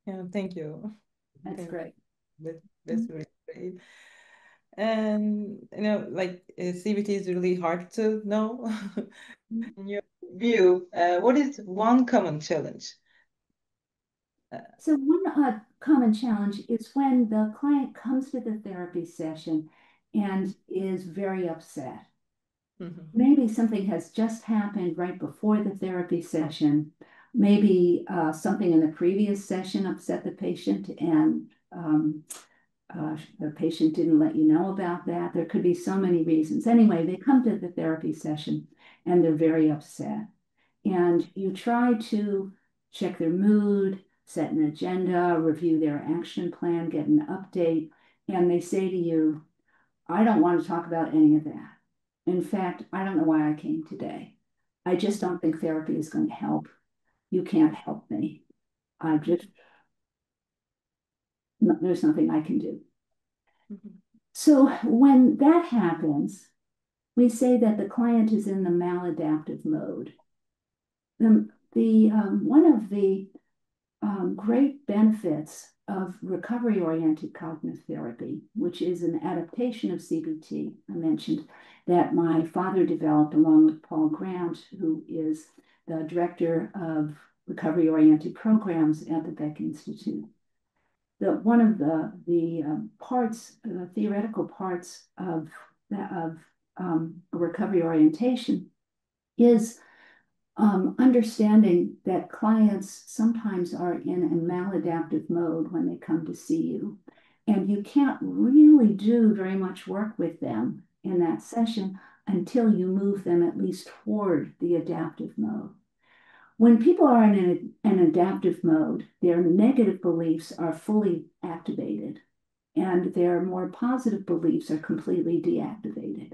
Yeah, thank you. That's great. That's really great. And like CBT is really hard to know. In your view, what is one common challenge? So one common challenge is when the client comes to the therapy session and is very upset. Maybe something has just happened right before the therapy session. Maybe something in the previous session upset the patient and the patient didn't let you know about that. There could be so many reasons. Anyway, they come to the therapy session and they're very upset. And you try to check their mood, set an agenda, review their action plan, get an update, and they say to you, I don't want to talk about any of that. In fact, I don't know why I came today. I just don't think therapy is going to help. You can't help me. There's nothing I can do. So when that happens, we say that the client is in the maladaptive mode. One of the great benefits of recovery-oriented cognitive therapy, which is an adaptation of CBT, I mentioned that my father developed along with Paul Grant, who is the director of recovery-oriented programs at the Beck Institute. One of the theoretical parts of recovery orientation is understanding that clients sometimes are in a maladaptive mode when they come to see you. And you can't really do very much work with them in that session until you move them at least toward the adaptive mode. When people are in an adaptive mode, their negative beliefs are fully activated and their more positive beliefs are completely deactivated.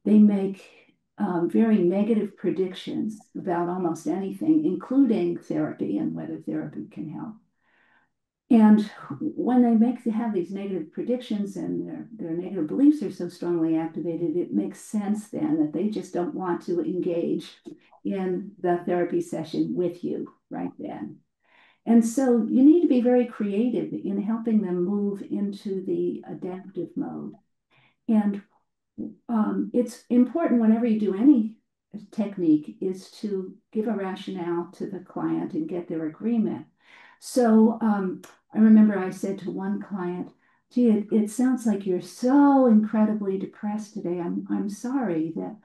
They make very negative predictions about almost anything, including therapy and whether therapy can help. And when they have these negative predictions and their negative beliefs are so strongly activated, it makes sense then that they just don't want to engage in the therapy session with you right then. And so you need to be very creative in helping them move into the adaptive mode. And it's important whenever you do any technique is to give a rationale to the client and get their agreement. So I remember I said to one client, gee, it sounds like you're so incredibly depressed today. I'm sorry that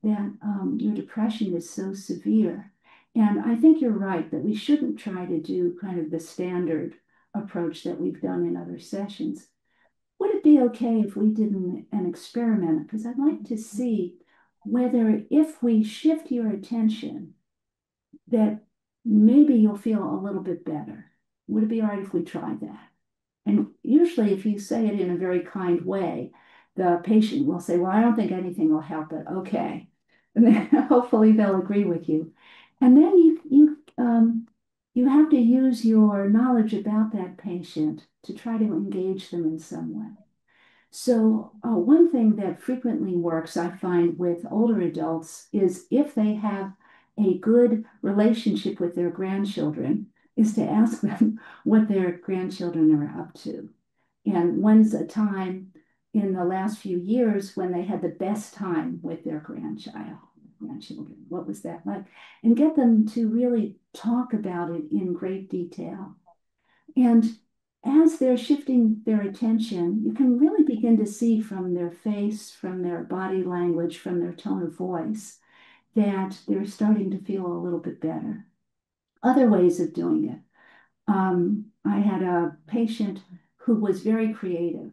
your depression is so severe. And I think you're right that we shouldn't try to do kind of the standard approach that we've done in other sessions. Would it be okay if we did an experiment? Because I'd like to see whether if we shift your attention, that maybe you'll feel a little bit better. Would it be all right if we tried that? And usually if you say it in a very kind way, the patient will say, well, I don't think anything will help it. Okay. And then hopefully they'll agree with you. And then you have to use your knowledge about that patient to try to engage them in some way. So one thing that frequently works, I find, with older adults is if they have a good relationship with their grandchildren, is to ask them what their grandchildren are up to. And when's a time in the last few years when they had the best time with their grandchildren? What was that like? And get them to really talk about it in great detail. And as they're shifting their attention, you can really begin to see from their face, from their body language, from their tone of voice, that they're starting to feel a little bit better. Other ways of doing it. I had a patient who was very creative.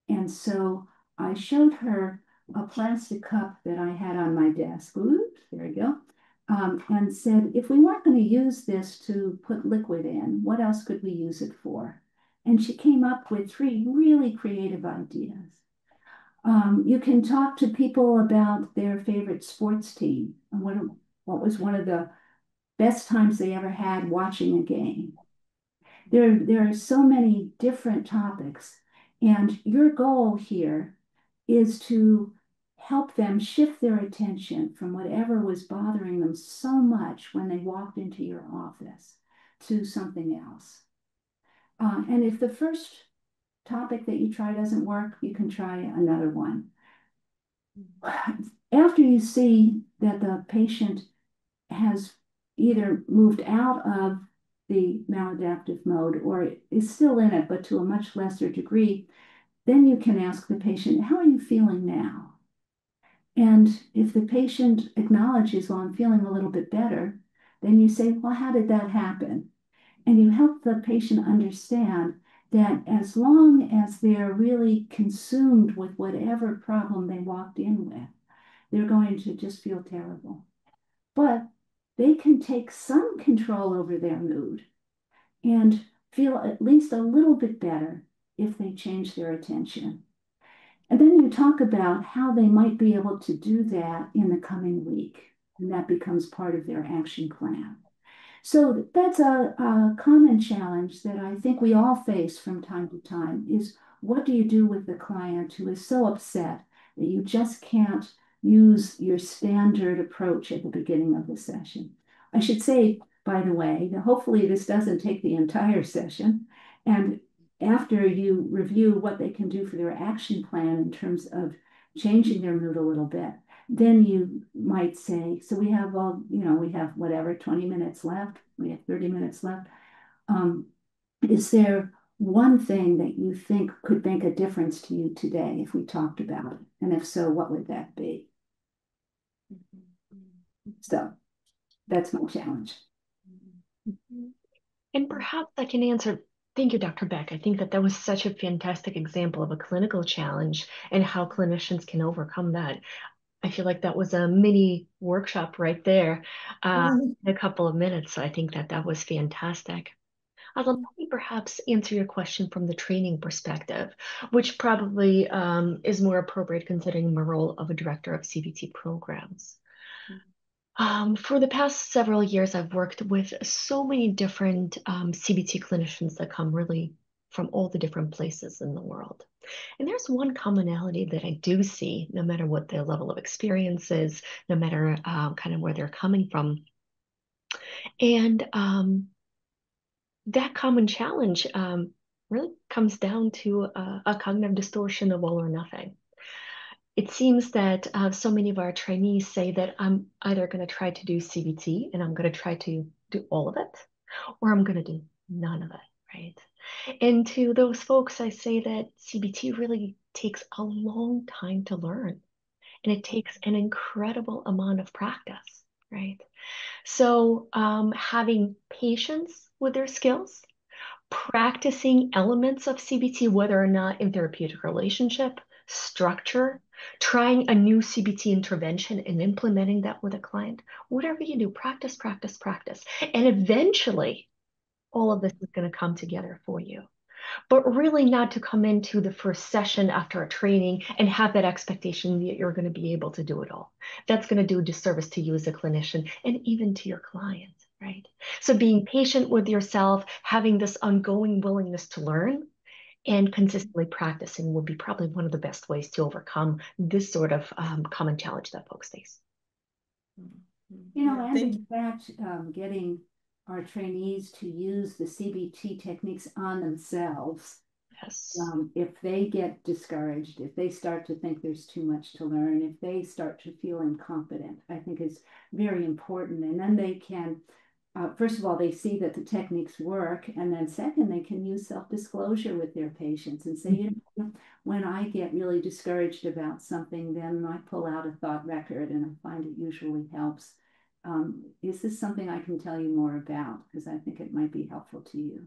And so I showed her a plastic cup that I had on my desk. Oops, there we go. And said, if we weren't going to use this to put liquid in, what else could we use it for? And she came up with 3 really creative ideas. You can talk to people about their favorite sports team and what was one of the best times they ever had watching a game. There are so many different topics, and your goal here is to help them shift their attention from whatever was bothering them so much when they walked into your office to something else. And if the first topic that you try doesn't work, you can try another one. After you see that the patient has either moved out of the maladaptive mode or is still in it, but to a much lesser degree, then you can ask the patient, how are you feeling now? And if the patient acknowledges, well, I'm feeling a little bit better, then you say, well, how did that happen? And you help the patient understand that as long as they're really consumed with whatever problem they walked in with, they're going to just feel terrible. But they can take some control over their mood and feel at least a little bit better if they change their attention. And then you talk about how they might be able to do that in the coming week, and that becomes part of their action plan. So that's a common challenge that I think we all face from time to time is what do you do with the client who is so upset that you just can't use your standard approach at the beginning of the session? I should say, by the way, that hopefully this doesn't take the entire session. And after you review what they can do for their action plan in terms of changing their mood a little bit, then you might say, so we have we have whatever, 20 minutes left, we have 30 minutes left. Is there one thing that you think could make a difference to you today if we talked about it? And if so, what would that be? So that's my challenge. And perhaps I can answer. Thank you, Dr. Beck. I think that was such a fantastic example of a clinical challenge and how clinicians can overcome that. I feel like that was a mini workshop right there in a couple of minutes. So I think that was fantastic. Let me perhaps answer your question from the training perspective, which probably is more appropriate considering my role of a director of CBT programs. For the past several years, I've worked with so many different CBT clinicians that come really from all the different places in the world. And there's one commonality that I do see, no matter what their level of experience is, no matter kind of where they're coming from. And that common challenge really comes down to a cognitive distortion of all or nothing. It seems that so many of our trainees say that I'm either going to try to do CBT and I'm going to try to do all of it, or I'm going to do none of it, right? And to those folks, I say that CBT really takes a long time to learn, and it takes an incredible amount of practice, right? So having patience with their skills, practicing elements of CBT, whether or not in therapeutic relationship, structure, trying a new CBT intervention and implementing that with a client, whatever you do, practice, practice, practice. And eventually, all of this is going to come together for you. But really not to come into the first session after a training and have that expectation that you're going to be able to do it all. That's going to do a disservice to you as a clinician and even to your client, right? So being patient with yourself, having this ongoing willingness to learn and consistently practicing will be probably one of the best ways to overcome this sort of common challenge that folks face. And in fact, getting our trainees to use the CBT techniques on themselves. Yes. If they get discouraged, if they start to think there's too much to learn, if they start to feel incompetent, I think is very important. And then they can, first of all, they see that the techniques work. And then second, they can use self-disclosure with their patients and say, when I get really discouraged about something, then I pull out a thought record and I find it usually helps. Is this something I can tell you more about? Because I think it might be helpful to you.